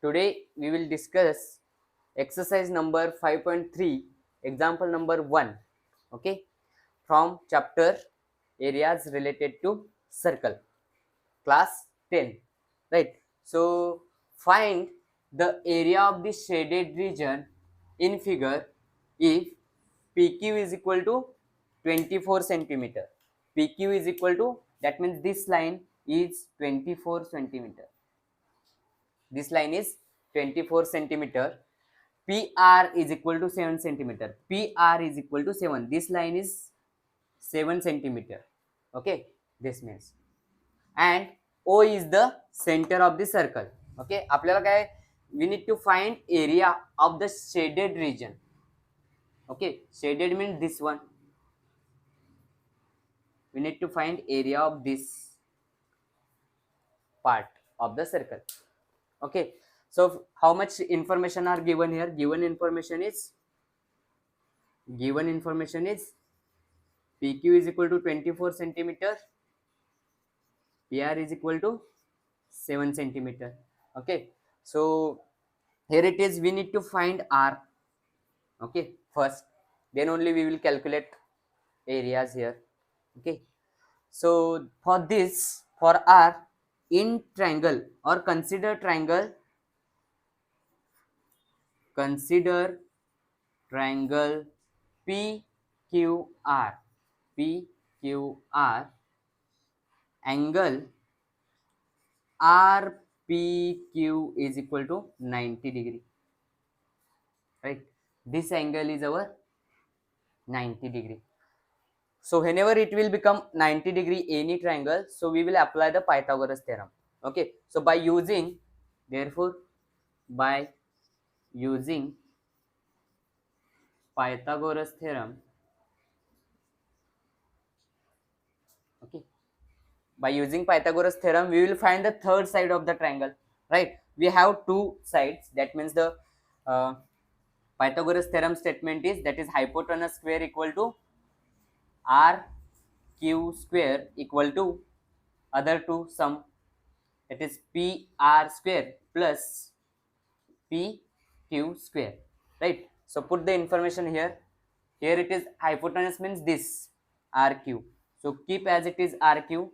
Today we will discuss exercise number 5.3, example number 1, okay, from chapter areas related to circle, class 10, right? So find the area of the shaded region in figure if PQ is equal to 24 centimeter. PQ is equal to, that means this line is 24 centimeter. This line is 24 centimeter. PR is equal to 7 centimeter. PR is equal to 7. This line is 7 centimeter. Okay, this means. And O is the center of the circle. Okay, आपल्याला काय, we need to find area of the shaded region. Okay, shaded means this one. We need to find area of this part of the circle. Okay, so how much information are given here? Given information is PQ is equal to 24 centimeter, PR is equal to 7 centimeter. Okay, so here it is, we need to find R. Okay, first, then only we will calculate areas here. Okay, so for this, for R, in triangle or consider triangle PQR. Angle RPQ is equal to 90 degree, right? This angle is our 90 degree. So whenever it will become 90 degree any triangle, so we will apply the Pythagoras theorem. Okay, so by using Pythagoras theorem, okay, by using Pythagoras theorem, we will find the third side of the triangle, right? We have two sides, that means the Pythagoras theorem statement is, that is hypotenuse square equal to RQ square equal to other two sum, that is PR square plus PQ square, right? So put the information here. Here it is, hypotenuse means this RQ. So keep as it is RQ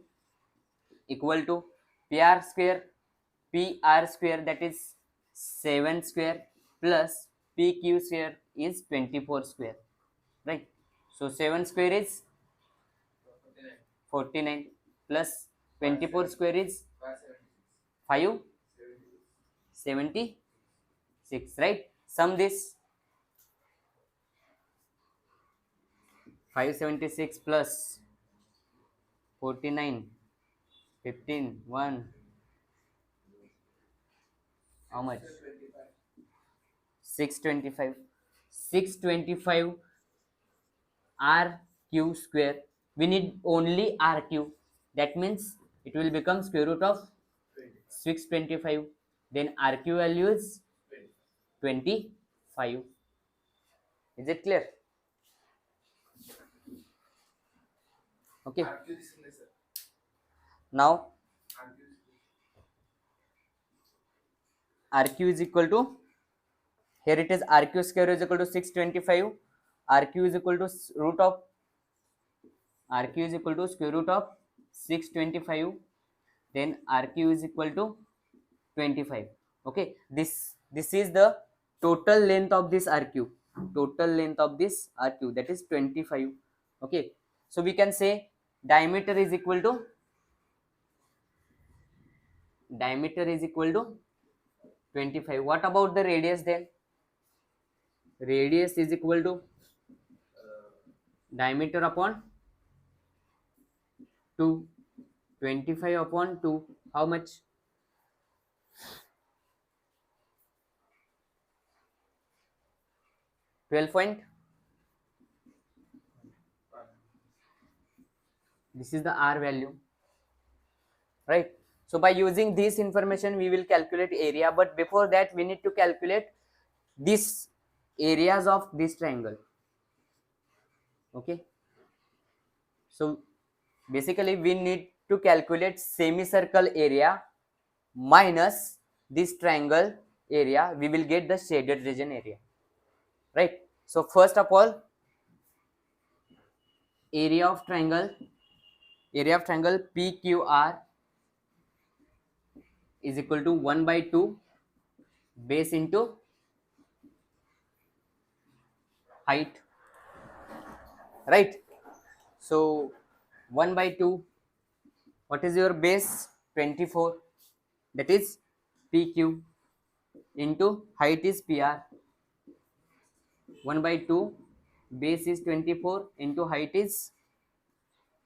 equal to PR square, that is 7 square plus PQ square is 24 square, right? So 7 square is 49 plus 24 square is 576, right? Sum this, 576 plus 49, 15, 1, how much? 625. 625 RQ square. We need only RQ. That means it will become square root of 625. Then RQ value is 25. Is it clear? Okay. Now RQ is equal to, here it is, RQ square is equal to 625. RQ is equal to square root of 625. Then RQ is equal to 25. Okay, this is the total length of this RQ. That is 25. Okay, so we can say diameter is equal to 25. What about the radius then? Radius is equal to diameter upon 2. 25 upon 2, how much? 12 point. This is the R value, right? So by using this information, we will calculate area, but before that we need to calculate these areas of this triangle. Okay, so basically we need to calculate semicircle area minus this triangle area, we will get the shaded region area, right? So first of all, area of triangle PQR is equal to 1 by 2 base into height, right? So 1 by 2, what is your base? 24, that is PQ, into height is PR. 1 by 2 base is 24 into height is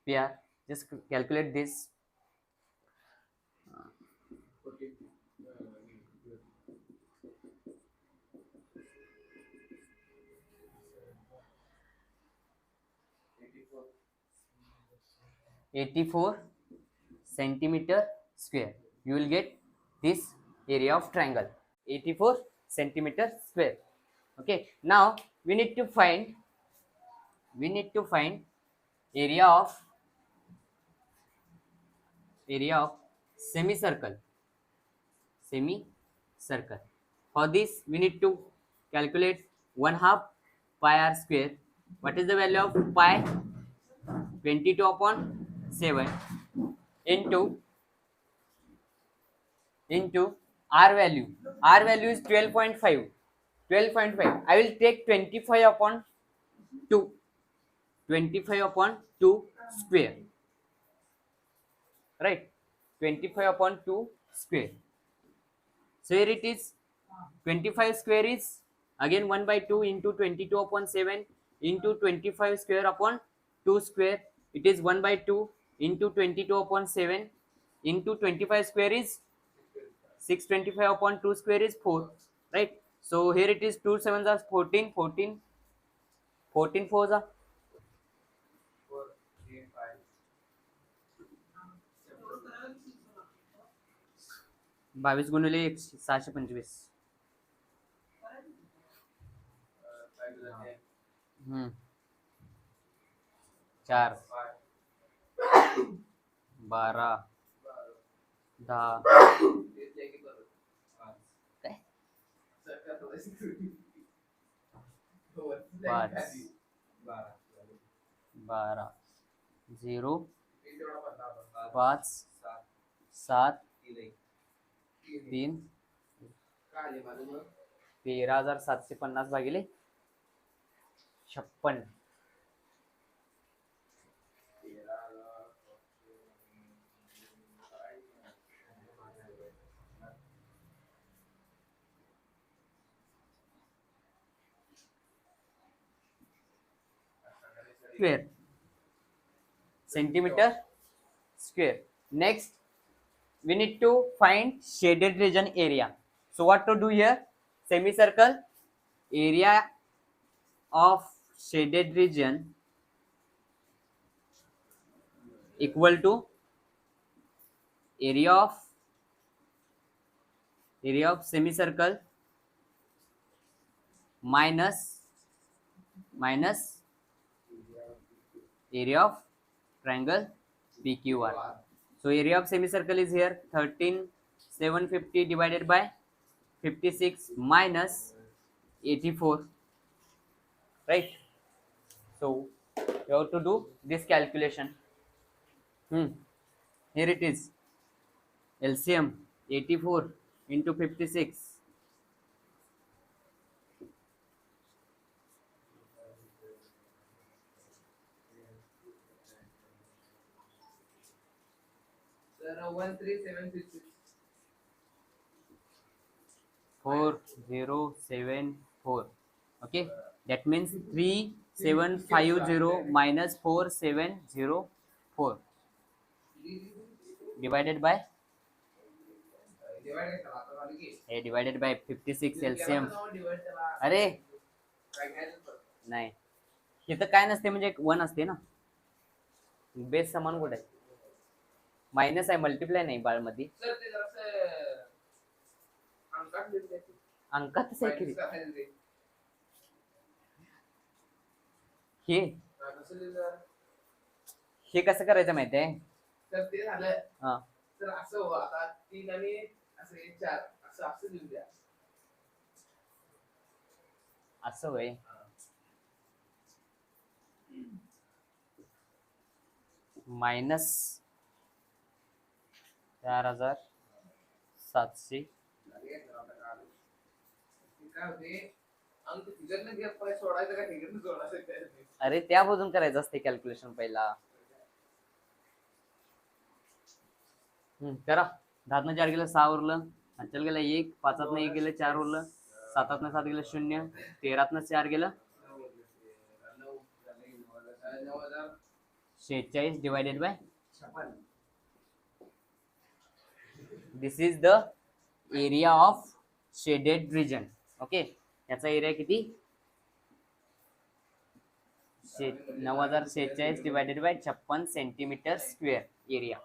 PR. Just calculate this. 84 centimeter square. You will get this area of triangle, 84 centimeter square. Okay, now we need to find area of semicircle. For this we need to calculate 1/2 pi r square. What is the value of pi? 22 upon 7 into r value. R value is 12.5. I will take 25 upon 2. 25 upon 2 square, right? 25 upon 2 square. So here it is, 25 square is again 1 by 2 into 22 upon 7 into 25 square upon 2 square. It is 1 by 2 into 22 upon 7 into 25 square is 625 upon 2 square is 4, right? So here it is 2 7s are 14, 14 4s are 22 गुणिले 625. चार 12 10 12 0 5 7 3 13,750 भागिले 56. Square, centimeter square. Next we need to find shaded region area. So what to do here? Semicircle, area of shaded region equal to area of semicircle minus area of triangle PQR. So area of semicircle is here 13,750 divided by 56 minus 84, right? So you have to do this calculation. Here it is, LCM 84 into 56. Sir, 13766. 4074. Okay, that means 3750 minus 4704 divided by 56 LCM. अरे नाही, इथं काय नसते, म्हणजे 1 असते ना. Base समान कुठे आहे? मायनस आहे, मल्टिप्लाय नाही बाळ मध्ये. अंकातच आहे की हे कसं करायचं माहिती आहे? तर ते झालं. तर असं आता 3 आणि असं 4 असं लिहून द्या. असं होय. मायनस 4700. अरे त्यापासून करायचं असते कॅल्क्युलेशन पहिला. करा. 10 4 गेलं 6 उरलं, 5 गेलं 1, 5 1 गेलं 4 उरलं, 7 7 गेलं 0, 13 4 गेलं 46 divided by. This is the area of shaded region. Okay, याचा एरिया किती? 9046 divided by 56 centimetre square area.